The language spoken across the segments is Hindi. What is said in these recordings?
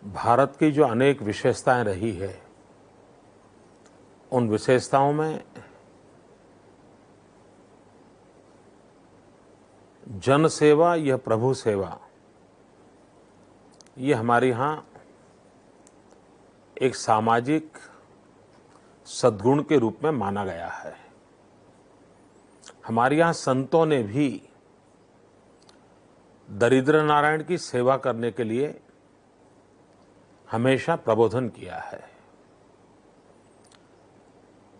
भारत की जो अनेक विशेषताएं रही है, उन विशेषताओं में जन सेवा यह प्रभु सेवा, ये हमारे यहाँ एक सामाजिक सद्गुण के रूप में माना गया है। हमारे यहाँ संतों ने भी दरिद्र नारायण की सेवा करने के लिए हमेशा प्रबोधन किया है।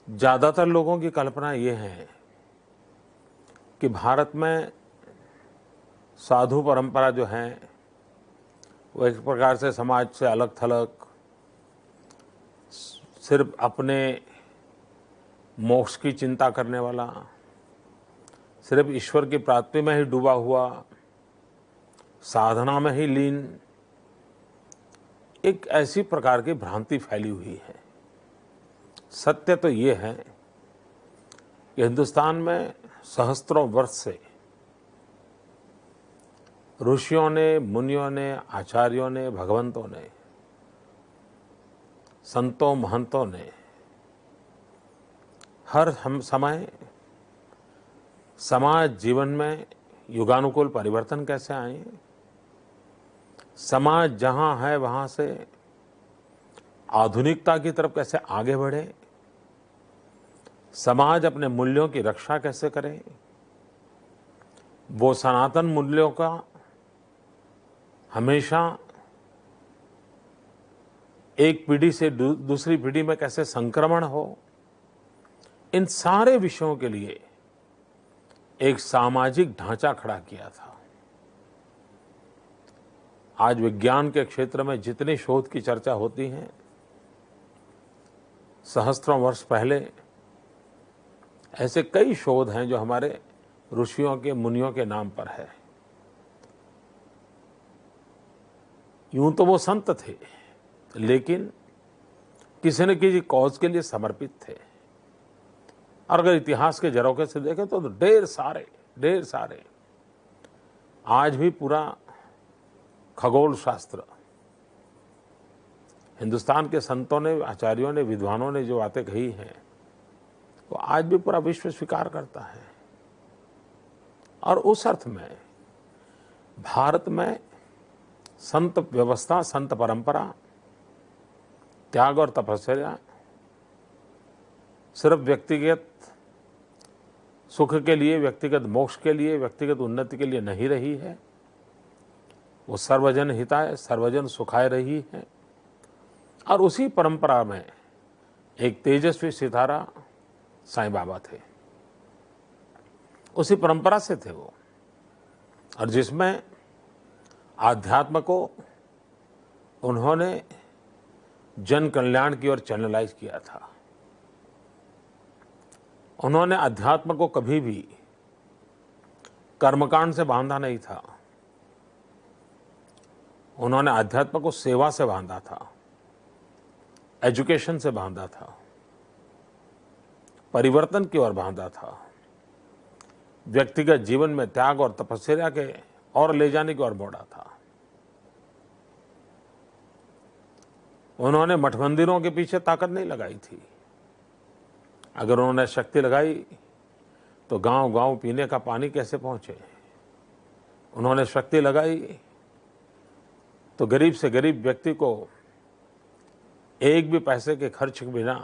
ज़्यादातर लोगों की कल्पना ये है कि भारत में साधु परंपरा जो है वो एक प्रकार से समाज से अलग थलग, सिर्फ अपने मोक्ष की चिंता करने वाला, सिर्फ ईश्वर की प्राप्ति में ही डूबा हुआ, साधना में ही लीन, एक ऐसी प्रकार की भ्रांति फैली हुई है। सत्य तो ये है कि हिंदुस्तान में सहस्त्रों वर्ष से ऋषियों ने, मुनियों ने, आचार्यों ने, भगवंतों ने, संतों महंतों ने हर समय समाज जीवन में युगानुकूल परिवर्तन कैसे आए, समाज जहां है वहां से आधुनिकता की तरफ कैसे आगे बढ़े, समाज अपने मूल्यों की रक्षा कैसे करे, वो सनातन मूल्यों का हमेशा एक पीढ़ी से दूसरी पीढ़ी में कैसे संक्रमण हो, इन सारे विषयों के लिए एक सामाजिक ढांचा खड़ा किया था। आज विज्ञान के क्षेत्र में जितनी शोध की चर्चा होती है, सहस्त्रों वर्ष पहले ऐसे कई शोध हैं जो हमारे ऋषियों के, मुनियों के नाम पर है। यूं तो वो संत थे, लेकिन किसी न किसी कॉज के लिए समर्पित थे। और अगर इतिहास के झरोखे से देखें तो ढेर सारे आज भी पूरा खगोल शास्त्र, हिंदुस्तान के संतों ने, आचार्यों ने, विद्वानों ने जो बातें कही हैं वो आज भी पूरा विश्व स्वीकार करता है। और उस अर्थ में भारत में संत व्यवस्था, संत परंपरा, त्याग और तपस्या सिर्फ व्यक्तिगत सुख के लिए, व्यक्तिगत मोक्ष के लिए, व्यक्तिगत उन्नति के लिए नहीं रही है, वो सर्वजन हिताय, सर्वजन सुखाय रही है। और उसी परंपरा में एक तेजस्वी सितारा साईं बाबा थे, उसी परंपरा से थे वो, और जिसमें आध्यात्म को उन्होंने जन कल्याण की ओर चैनलाइज किया था। उन्होंने अध्यात्म को कभी भी कर्मकांड से बांधा नहीं था, उन्होंने अध्यात्म को सेवा से बांधा था, एजुकेशन से बांधा था, परिवर्तन की ओर बांधा था, व्यक्तिगत जीवन में त्याग और तपस्या के और ले जाने की ओर मोड़ा था। उन्होंने मठ मंदिरों के पीछे ताकत नहीं लगाई थी। अगर उन्होंने शक्ति लगाई तो गांव गांव पीने का पानी कैसे पहुंचे। उन्होंने शक्ति लगाई तो गरीब से गरीब व्यक्ति को एक भी पैसे के खर्च के बिना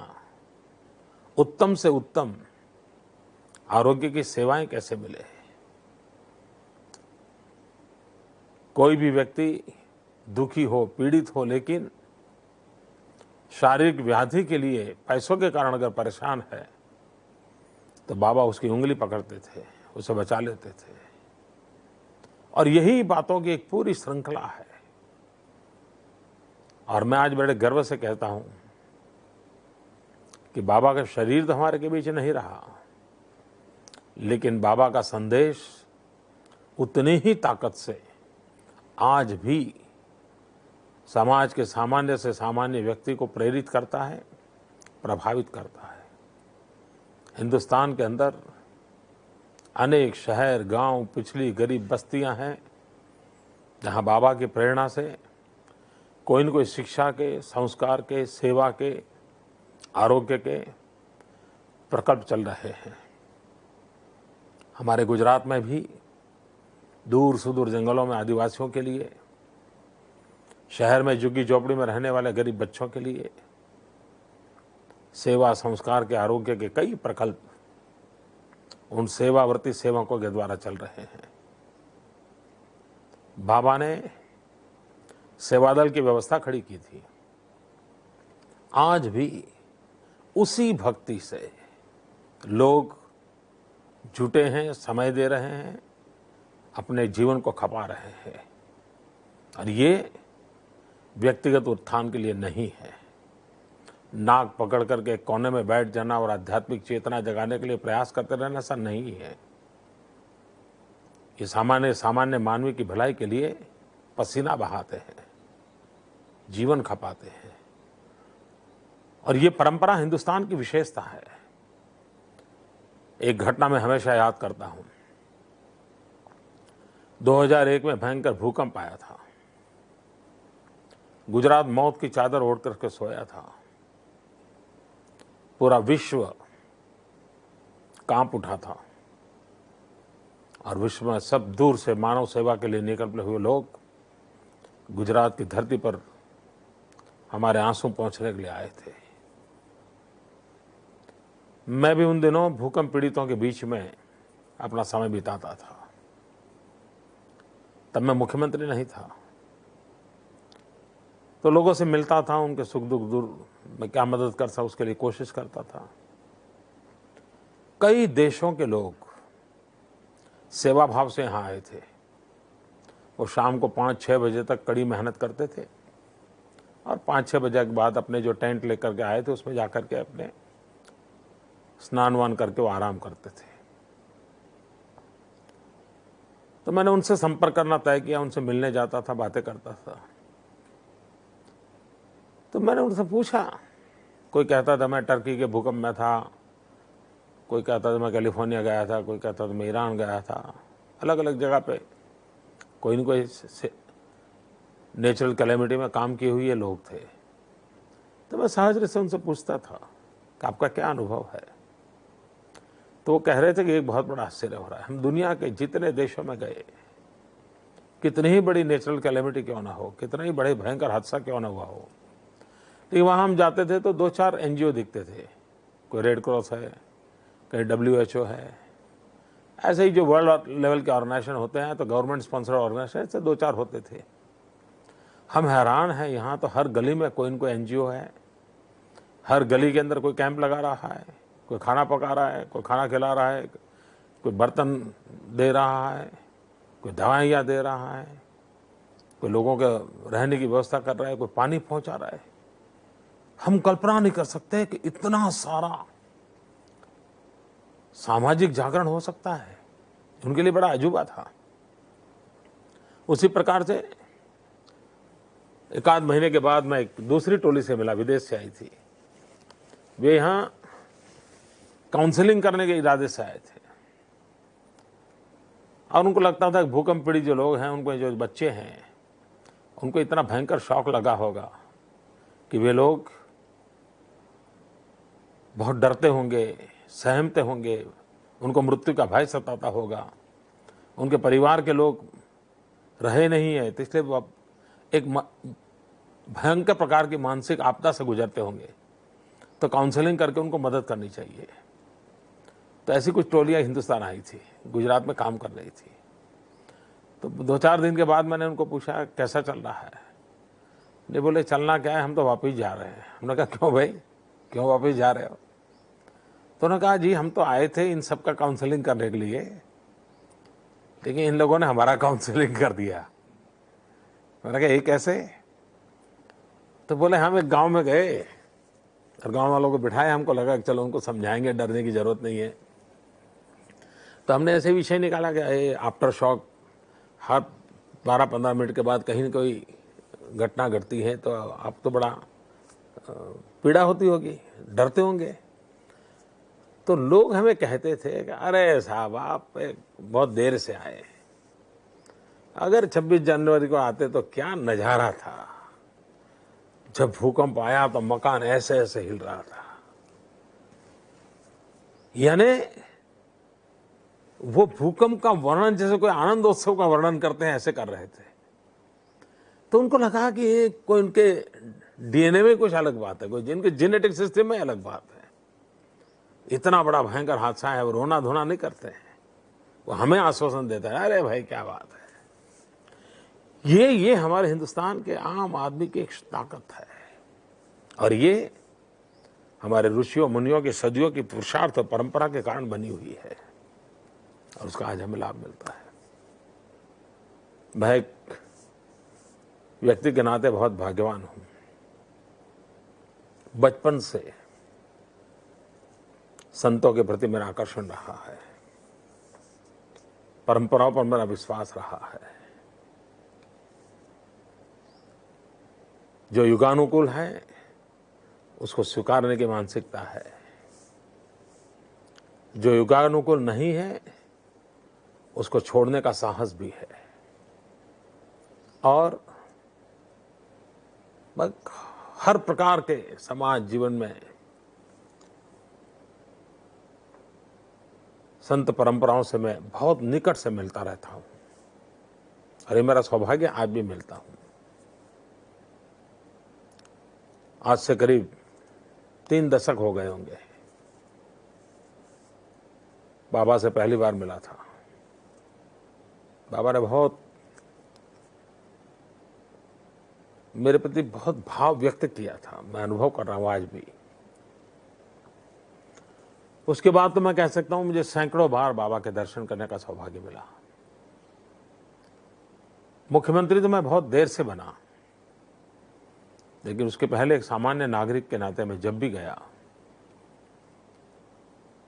उत्तम से उत्तम आरोग्य की सेवाएं कैसे मिले। कोई भी व्यक्ति दुखी हो, पीड़ित हो, लेकिन शारीरिक व्याधि के लिए पैसों के कारण अगर परेशान है तो बाबा उसकी उंगली पकड़ते थे, उसे बचा लेते थे। और यही बातों की एक पूरी श्रृंखला है। और मैं आज बड़े गर्व से कहता हूं कि बाबा का शरीर तो हमारे के बीच नहीं रहा, लेकिन बाबा का संदेश उतनी ही ताकत से आज भी समाज के सामान्य से सामान्य व्यक्ति को प्रेरित करता है, प्रभावित करता है। हिंदुस्तान के अंदर अनेक शहर, गांव, पिछड़ी गरीब बस्तियां हैं जहां बाबा की प्रेरणा से कोई न कोई शिक्षा के, संस्कार के, सेवा के, आरोग्य के प्रकल्प चल रहे हैं। हमारे गुजरात में भी दूर सुदूर जंगलों में आदिवासियों के लिए, शहर में झुग्गी झोपड़ी में रहने वाले गरीब बच्चों के लिए सेवा, संस्कार के, आरोग्य के कई प्रकल्प उन सेवावर्ती सेवकों के द्वारा चल रहे हैं। बाबा ने सेवादल की व्यवस्था खड़ी की थी। आज भी उसी भक्ति से लोग जुटे हैं, समय दे रहे हैं, अपने जीवन को खपा रहे हैं। और ये व्यक्तिगत उत्थान के लिए नहीं है, नाक पकड़ करके एक कोने में बैठ जाना और आध्यात्मिक चेतना जगाने के लिए प्रयास करते रहना ऐसा नहीं है। ये सामान्य मानवी की भलाई के लिए पसीना बहाते हैं, जीवन खपाते हैं। और ये परंपरा हिंदुस्तान की विशेषता है। एक घटना मैं हमेशा याद करता हूं। 2001 में भयंकर भूकंप आया था। गुजरात मौत की चादर ओढ़ करके सोया था। पूरा विश्व कांप उठा था और विश्व में सब दूर से मानव सेवा के लिए निकले हुए लोग गुजरात की धरती पर हमारे आंसू पहुंचने के लिए आए थे। मैं भी उन दिनों भूकंप पीड़ितों के बीच में अपना समय बिताता था। तब मैं मुख्यमंत्री नहीं था, तो लोगों से मिलता था, उनके सुख दुख दूर में क्या मदद कर सकता उसके लिए कोशिश करता था। कई देशों के लोग सेवा भाव से यहाँ आए थे। वो शाम को 5-6 बजे तक कड़ी मेहनत करते थे और 5-6 बजे के बाद अपने जो टेंट लेकर के आए थे उसमें जाकर के अपने स्नान वान करके वो आराम करते थे। तो मैंने उनसे संपर्क करना तय किया, उनसे मिलने जाता था, बातें करता था। तो मैंने उनसे पूछा, कोई कहता था मैं टर्की के भूकंप में था, कोई कहता था मैं कैलिफोर्निया गया था, कोई कहता था मैं ईरान गया था। अलग अलग जगह पे कोई न कोई नेचुरल कैलेमिटी में काम किए हुए लोग थे। तो मैं सहज से उनसे पूछता था कि आपका क्या अनुभव है। तो वो कह रहे थे कि एक बहुत बड़ा आश्चर्य हो रहा है। हम दुनिया के जितने देशों में गए, कितनी ही बड़ी नेचुरल कैलेमिटी क्यों ना हो, कितना ही बड़े भयंकर हादसा क्यों ना हुआ हो, लेकिन वहाँ हम जाते थे तो 2-4 NGO दिखते थे। कोई रेड क्रॉस है, कहीं WHO है, ऐसे ही जो वर्ल्ड लेवल के ऑर्गेनाइजेशन होते हैं, तो गवर्नमेंट स्पॉन्सर्ड ऑर्गेनाइजेशन ऐसे 2-4 होते थे। हम हैरान हैं, यहाँ तो हर गली में कोई न कोई NGO है, हर गली के अंदर कोई कैंप लगा रहा है, कोई खाना पका रहा है, कोई खाना खिला रहा है, कोई बर्तन दे रहा है, कोई दवाइयाँ दे रहा है, कोई लोगों के रहने की व्यवस्था कर रहा है, कोई पानी पहुंचा रहा है। हम कल्पना नहीं कर सकते कि इतना सारा सामाजिक जागरण हो सकता है। उनके लिए बड़ा अजूबा था। उसी प्रकार से 1 आध महीने के बाद मैं एक दूसरी टोली से मिला, विदेश से आई थी। वे यहाँ काउंसलिंग करने के इरादे से आए थे और उनको लगता था कि भूकंप पीड़ित जो लोग हैं, उनको जो बच्चे हैं, उनको इतना भयंकर शॉक लगा होगा कि वे लोग बहुत डरते होंगे, सहमते होंगे, उनको मृत्यु का भय सताता होगा, उनके परिवार के लोग रहे नहीं है, तो इसलिए एक भयंकर प्रकार की मानसिक आपदा से गुजरते होंगे। तो काउंसलिंग करके उनको मदद करनी चाहिए। तो ऐसी कुछ टोलियां हिंदुस्तान आई थी, गुजरात में काम कर रही थी। तो 2-4 दिन के बाद मैंने उनको पूछा कैसा चल रहा है। नहीं, बोले चलना क्या है, हम तो वापस जा रहे हैं। हमने कहा क्यों भाई, क्यों वापस जा रहे हो। तो उन्होंने कहा जी हम तो आए थे इन सब का काउंसलिंग करने के लिए, लेकिन इन लोगों ने हमारा काउंसलिंग कर दिया। मैंने कहा ये कैसे। तो बोले हम एक गांव में गए और गांव वालों को बिठाए, हमको लगा कि चलो उनको समझाएंगे, डरने की जरूरत नहीं है। तो हमने ऐसे विषय निकाला कि आफ्टर शॉक हर 12-15 मिनट के बाद कहीं न कोई घटना घटती है, तो आप तो बड़ा पीड़ा होती होगी, डरते होंगे। तो लोग हमें कहते थे कि अरे साहब आप बहुत देर से आए, अगर 26 जनवरी को आते तो क्या नज़ारा था, जब भूकंप आया तो मकान ऐसे ऐसे हिल रहा था, यानी वो भूकंप का वर्णन जैसे कोई आनंदोत्सव का वर्णन करते हैं ऐसे कर रहे थे। तो उनको लगा कि ये कोई उनके डीएनए में कुछ अलग बात है, कोई जिनके जेनेटिक सिस्टम में अलग बात है। इतना बड़ा भयंकर हादसा है, वो रोना धोना नहीं करते हैं, वो हमें आश्वासन देता है, अरे भाई क्या बात है। ये हमारे हिंदुस्तान के आम आदमी की एक ताकत है, और ये हमारे ऋषियों मुनियों की सदियों की पुरुषार्थ और परंपरा के कारण बनी हुई है, और उसका आज हमें लाभ मिलता है। मैं एक व्यक्ति के नाते बहुत भाग्यवान हूं। बचपन से संतों के प्रति मेरा आकर्षण रहा है, परंपराओं पर मेरा विश्वास रहा है। जो युगानुकूल है उसको स्वीकारने की मानसिकता है, जो युगानुकूल नहीं है उसको छोड़ने का साहस भी है। और हर प्रकार के समाज जीवन में संत परंपराओं से मैं बहुत निकट से मिलता रहता हूं, और ये मेरा सौभाग्य आज भी मिलता हूं। आज से करीब 3 दशक हो गए होंगे बाबा से पहली बार मिला था। बाबा ने बहुत मेरे प्रति बहुत भाव व्यक्त किया था, मैं अनुभव कर रहा हूं आज भी। उसके बाद तो मैं कह सकता हूं मुझे सैकड़ों बार बाबा के दर्शन करने का सौभाग्य मिला। मुख्यमंत्री तो मैं बहुत देर से बना, लेकिन उसके पहले एक सामान्य नागरिक के नाते मैं जब भी गया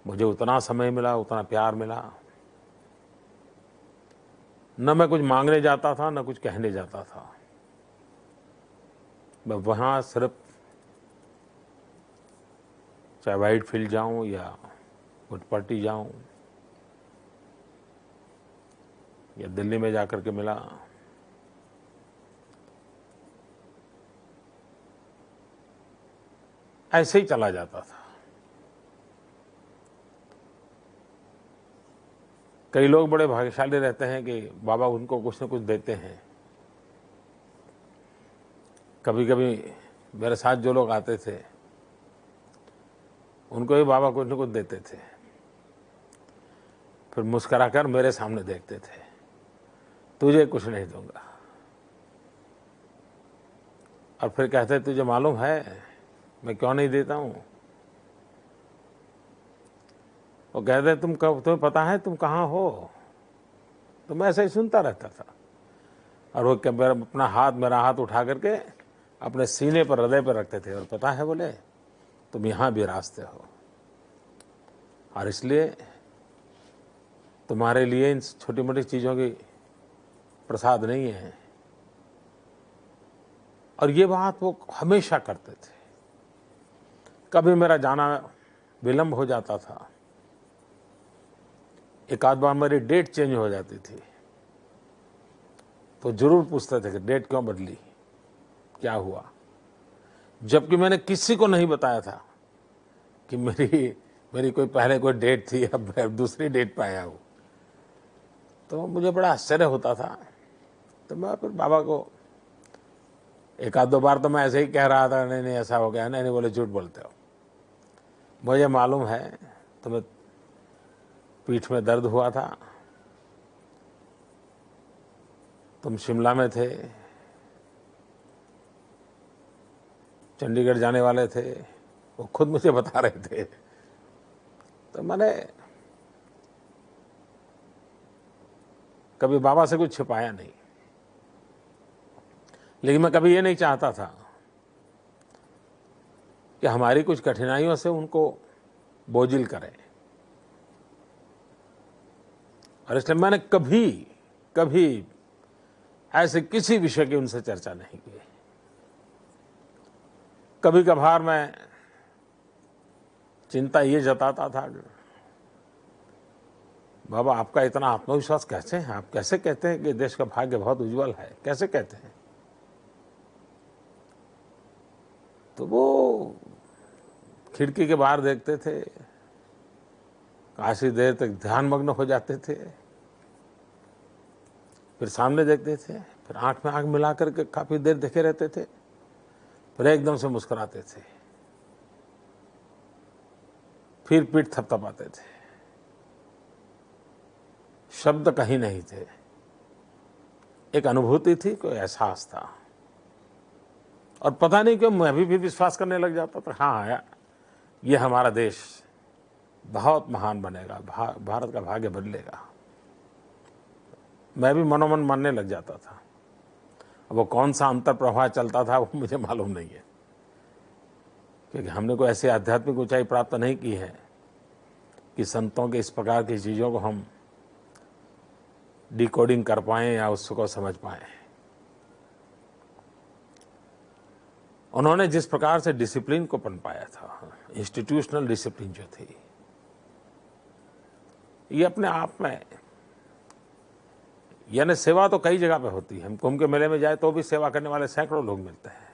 मुझे उतना समय मिला, उतना प्यार मिला। न मैं कुछ मांगने जाता था, न कुछ कहने जाता था। मैं वहां सिर्फ चाहे वाइट फील्ड जाऊं या गुटपट्टी जाऊं या दिल्ली में जाकर के मिला, ऐसे ही चला जाता था। कई लोग बड़े भाग्यशाली रहते हैं कि बाबा उनको कुछ न कुछ देते हैं। कभी कभी मेरे साथ जो लोग आते थे उनको भी बाबा कुछ न कुछ देते थे, फिर मुस्कुराकर मेरे सामने देखते थे, तुझे कुछ नहीं दूंगा। और फिर कहते तुझे मालूम है मैं क्यों नहीं देता हूं? वो कहते तुम्हें पता है तुम कहाँ हो? तो मैं ऐसे ही सुनता रहता था। और वो अपना हाथ, मेरा हाथ उठा करके अपने सीने पर, हृदय पर रखते थे, और पता है बोले तुम यहां भी रास्ते हो, और इसलिए तुम्हारे लिए इन छोटी मोटी चीजों की प्रसाद नहीं है। और ये बात वो हमेशा करते थे। कभी मेरा जाना विलंब हो जाता था, एक आध बार मेरी डेट चेंज हो जाती थी, तो जरूर पूछते थे कि डेट क्यों बदली, क्या हुआ, जबकि मैंने किसी को नहीं बताया था कि मेरी कोई पहले कोई डेट थी, अब दूसरी डेट पे आया हूं। तो मुझे बड़ा आश्चर्य होता था। तो मैं फिर बाबा को एक आध दो बार तो मैं ऐसे ही कह रहा था, नहीं नहीं ऐसा हो गया, नहीं बोले झूठ बोलते हो, मुझे मालूम है तुम्हें पीठ में दर्द हुआ था, तुम शिमला में थे, चंडीगढ़ जाने वाले थे, वो खुद मुझे बता रहे थे। तो मैंने कभी बाबा से कुछ छिपाया नहीं, लेकिन मैं कभी ये नहीं चाहता था कि हमारी कुछ कठिनाइयों से उनको बोझिल करें। और इसलिए मैंने कभी ऐसे किसी विषय की उनसे चर्चा नहीं की। कभी कभार मैं चिंता ये जताता था, बाबा आपका इतना आत्मविश्वास कैसे है, आप कैसे कहते हैं कि देश का भाग्य बहुत उज्जवल है, कैसे कहते हैं? तो वो खिड़की के बाहर देखते थे, काफी देर तक ध्यानमग्न हो जाते थे, फिर सामने देखते थे, फिर आंख में आंख मिला करके काफी देर देखे रहते थे, फिर एकदम से मुस्कुराते थे, फिर पीठ थपथपाते थे। शब्द कहीं नहीं थे, एक अनुभूति थी, कोई एहसास था। और पता नहीं क्यों मैं भी विश्वास करने लग जाता था, हाँ यार, ये हमारा देश बहुत महान बनेगा, भारत का भाग्य बदलेगा। मैं भी मनोमन मानने लग जाता था। अब वो कौन सा अंतर प्रवाह चलता था वो मुझे मालूम नहीं है, क्योंकि हमने कोई ऐसी आध्यात्मिक ऊंचाई प्राप्त नहीं की है कि संतों के इस प्रकार की चीज़ों को हम डिकोडिंग कर पाएं या उसको समझ पाएं। उन्होंने जिस प्रकार से डिसिप्लिन को पनपाया था, इंस्टीट्यूशनल डिसिप्लिन जो थी, ये अपने आप में, यानी सेवा तो कई जगह पे होती है। हम कुंभ के मेले में जाए तो भी सेवा करने वाले सैकड़ों लोग मिलते हैं,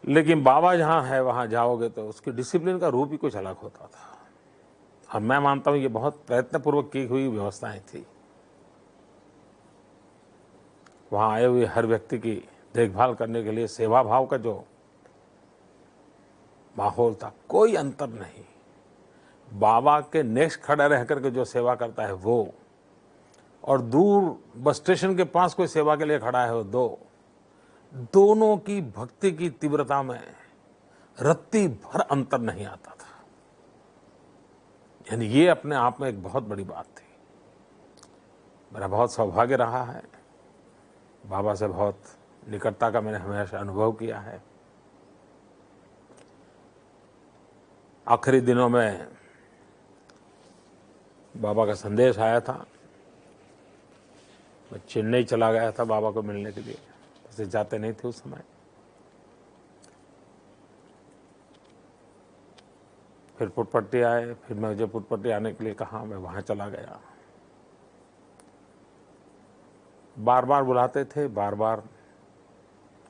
लेकिन बाबा जहाँ है वहाँ जाओगे तो उसकी डिसिप्लिन का रूप ही कुछ अलग होता था। और मैं मानता हूँ ये बहुत प्रयत्नपूर्वक की हुई व्यवस्थाएं थी। वहाँ आए हुए हर व्यक्ति की देखभाल करने के लिए सेवा भाव का जो माहौल था, कोई अंतर नहीं। बाबा के नेक्स्ट खड़ा रह करके जो सेवा करता है वो, और दूर बस स्टेशन के पास कोई सेवा के लिए खड़ा है वो, दोनों की भक्ति की तीव्रता में रत्ती भर अंतर नहीं आता था। यानी ये अपने आप में एक बहुत बड़ी बात थी। मेरा बहुत सौभाग्य रहा है, बाबा से बहुत निकटता का मैंने हमेशा अनुभव किया है। आखिरी दिनों में बाबा का संदेश आया था, मैं चेन्नई चला गया था बाबा को मिलने के लिए, वैसे जाते नहीं थे उस समय। फिर पुटपट्टी आए, फिर मुझे पुटपट्टी आने के लिए कहा, मैं वहाँ चला गया। बार बार बुलाते थे, बार बार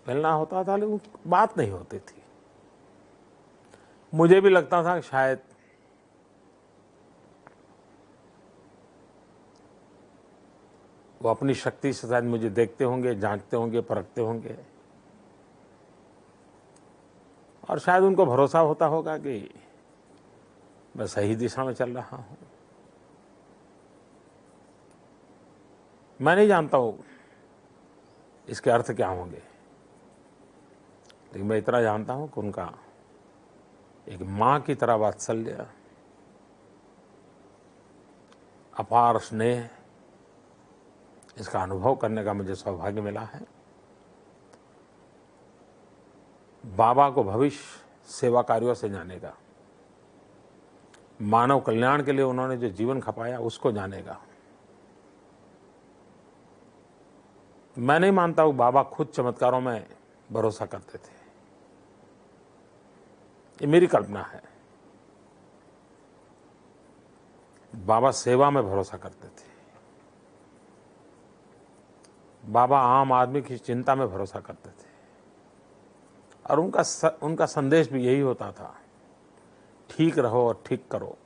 मिलना होता था, लेकिन बात नहीं होती थी। मुझे भी लगता था कि शायद वो अपनी शक्ति से शायद मुझे देखते होंगे, जांचते होंगे, परखते होंगे, और शायद उनको भरोसा होता होगा कि मैं सही दिशा में चल रहा हूं। मैं नहीं जानता हूं इसके अर्थ क्या होंगे, लेकिन मैं इतना जानता हूं कि उनका एक मां की तरह वात्सल्य, अपार स्नेह, इसका अनुभव करने का मुझे सौभाग्य मिला है। बाबा को भविष्य सेवा कार्यों से जानेगा, मानव कल्याण के लिए उन्होंने जो जीवन खपाया उसको जानेगा। मैं नहीं मानता हूं बाबा खुद चमत्कारों में भरोसा करते थे, ये मेरी कल्पना है। बाबा सेवा में भरोसा करते थे, बाबा आम आदमी की चिंता में भरोसा करते थे, और उनका संदेश भी यही होता था, ठीक रहो और ठीक करो।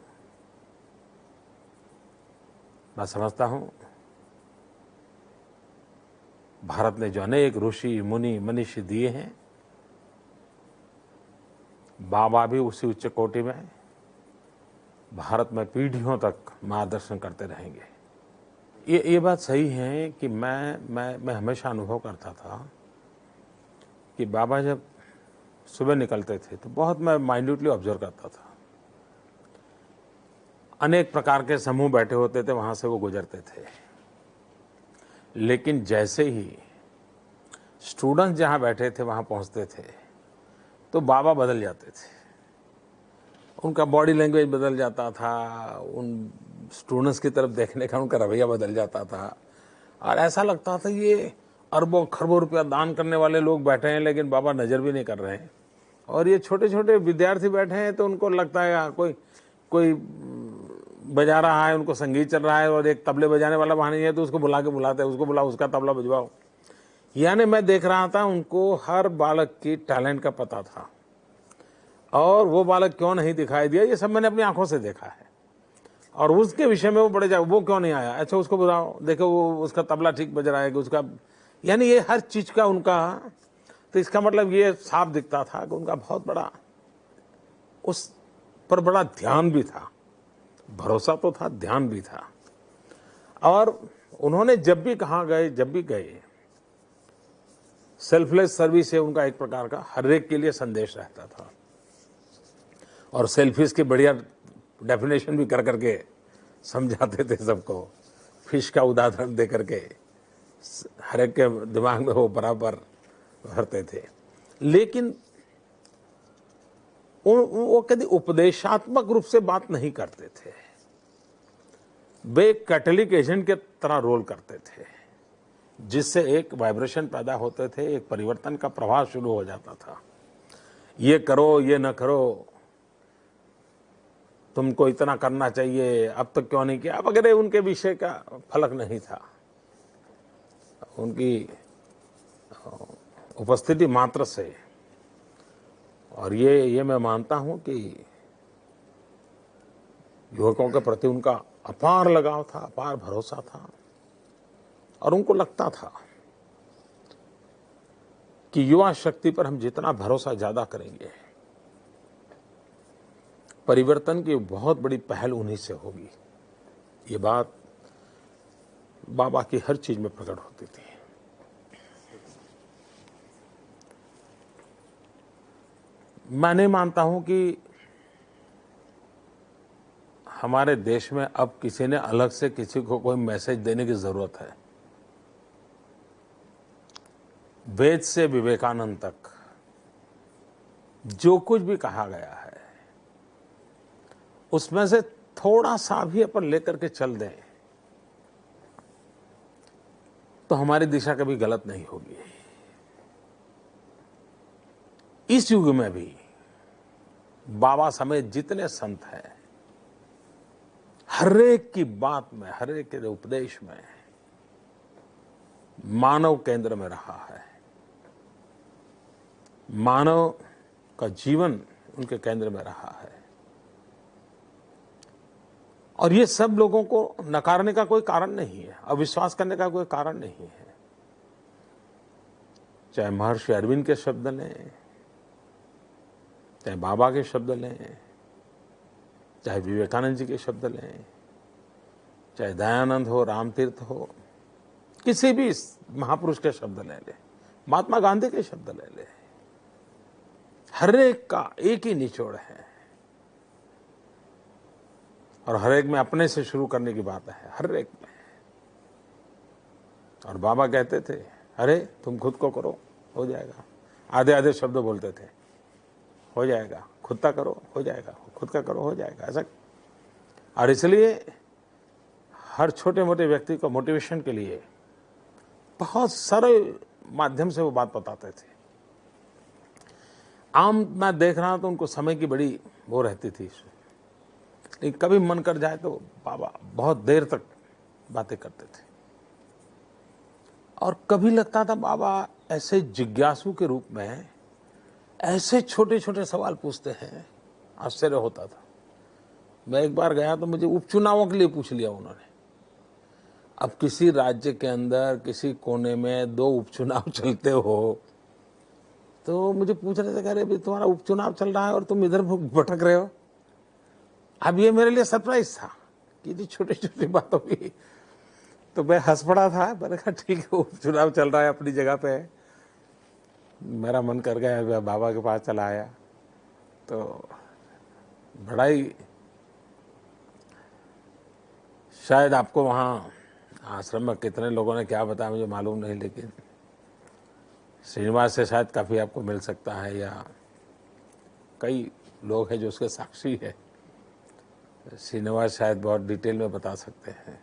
मैं समझता हूं भारत ने जो अनेक ऋषि मुनि मनीषी दिए हैं, बाबा भी उसी उच्च कोटि में भारत में पीढ़ियों तक मार्गदर्शन करते रहेंगे। ये बात सही है कि मैं हमेशा अनुभव करता था कि बाबा जब सुबह निकलते थे तो बहुत मैं माइन्यूटली ऑब्जर्व करता था। अनेक प्रकार के समूह बैठे होते थे, वहां से वो गुजरते थे, लेकिन जैसे ही स्टूडेंट्स जहां बैठे थे वहां पहुंचते थे तो बाबा बदल जाते थे, उनका बॉडी लैंग्वेज बदल जाता था, उन स्टूडेंट्स की तरफ देखने का उनका रवैया बदल जाता था, और ऐसा लगता था ये अरबों खरबों रुपया दान करने वाले लोग बैठे हैं लेकिन बाबा नज़र भी नहीं कर रहे हैं, और ये छोटे छोटे विद्यार्थी बैठे हैं तो उनको लगता है कोई बजा रहा है, उनको संगीत चल रहा है, और एक तबले बजाने वाला वहाँ नहीं है तो उसको बुलाते हैं, उसको बुलाओ, उसका तबला बजवाओ। यानी मैं देख रहा था उनको हर बालक की टैलेंट का पता था और वो बालक क्यों नहीं दिखाई दिया ये सब मैंने अपनी आंखों से देखा है। और उसके विषय में वो बड़े जाए वो क्यों नहीं आया, अच्छा उसको बुलाओ, देखो वो उसका तबला ठीक बज रहा है कि उसका, यानी ये हर चीज का उनका। तो इसका मतलब ये साफ दिखता था कि उनका बहुत बड़ा उस पर बड़ा ध्यान भी था, भरोसा तो था, ध्यान भी था। और उन्होंने जब भी कहाँ गए, जब भी गए, सेल्फलेस सर्विस है उनका एक प्रकार का, हर एक के लिए संदेश रहता था। और सेल्फिश की बढ़िया डेफिनेशन भी कर करके समझाते थे सबको, फिश का उदाहरण दे करके हर एक के दिमाग में वो बराबर भरते थे। लेकिन वो कभी उपदेशात्मक रूप से बात नहीं करते थे, वे कैटलिक एजेंट के तरह रोल करते थे, जिससे एक वाइब्रेशन पैदा होते थे, एक परिवर्तन का प्रवाह शुरू हो जाता था। ये करो, ये न करो, तुमको इतना करना चाहिए, अब तक क्यों नहीं किया वगैरह, उनके विषय का फलक नहीं था। उनकी उपस्थिति मात्र से, और ये मैं मानता हूं कि युवकों के प्रति उनका अपार लगाव था, अपार भरोसा था। और उनको लगता था कि युवा शक्ति पर हम जितना भरोसा ज्यादा करेंगे, परिवर्तन की बहुत बड़ी पहल उन्हीं से होगी। ये बात बाबा की हर चीज में प्रकट होती थी। मैं नहीं मानता हूं कि हमारे देश में अब किसी ने अलग से किसी को कोई मैसेज देने की जरूरत है। वेद से विवेकानंद तक जो कुछ भी कहा गया है, उसमें से थोड़ा सा भी अपन लेकर के चल दें तो हमारी दिशा कभी गलत नहीं होगी। इस युग में भी बाबा समेत जितने संत हैं, हर एक की बात में, हर एक के उपदेश में मानव केंद्र में रहा है। मानव का जीवन उनके केंद्र में रहा है। और ये सब लोगों को नकारने का कोई कारण नहीं है, अविश्वास करने का कोई कारण नहीं है। चाहे महर्षि अरविंद के शब्द लें, चाहे बाबा के शब्द लें, चाहे विवेकानंद जी के शब्द लें, चाहे दयानंद हो, रामतीर्थ हो, किसी भी महापुरुष के शब्द ले लें, महात्मा गांधी के शब्द ले लें, हर एक का एक ही निचोड़ है। और हर एक में अपने से शुरू करने की बात है, हर एक में। और बाबा कहते थे, अरे तुम खुद को करो, हो जाएगा। आधे आधे शब्द बोलते थे, हो जाएगा, खुद का करो, हो जाएगा, खुद का करो, हो जाएगा, ऐसा। और इसलिए हर छोटे मोटे व्यक्ति को मोटिवेशन के लिए बहुत सरल माध्यम से वो बात बताते थे। आम मैं देख रहा तो उनको समय की बड़ी वो रहती थी, लेकिन कभी मन कर जाए तो बाबा बहुत देर तक बातें करते थे। और कभी लगता था बाबा ऐसे जिज्ञासु के रूप में ऐसे छोटे छोटे सवाल पूछते हैं, आश्चर्य होता था। मैं एक बार गया तो मुझे उपचुनावों के लिए पूछ लिया उन्होंने। अब किसी राज्य के अंदर किसी कोने में 2 उपचुनाव चलते हो, तो मुझे पूछ रहे थे कि अरे तुम्हारा उपचुनाव चल रहा है और तुम इधर भटक रहे हो। अब ये मेरे लिए सरप्राइज था कि इतनी छोटी छोटी बातों की। तो मैं हंस पड़ा था, मैंने कहा ठीक है, उपचुनाव चल रहा है, अपनी जगह पे है। मेरा मन कर गया, बाबा के पास चला आया। तो बड़ा ही, शायद आपको वहाँ आश्रम में कितने लोगों ने क्या बताया मुझे मालूम नहीं, लेकिन श्रीनिवास से शायद काफ़ी आपको मिल सकता है, या कई लोग हैं जो उसके साक्षी है। श्रीनिवास शायद बहुत डिटेल में बता सकते हैं।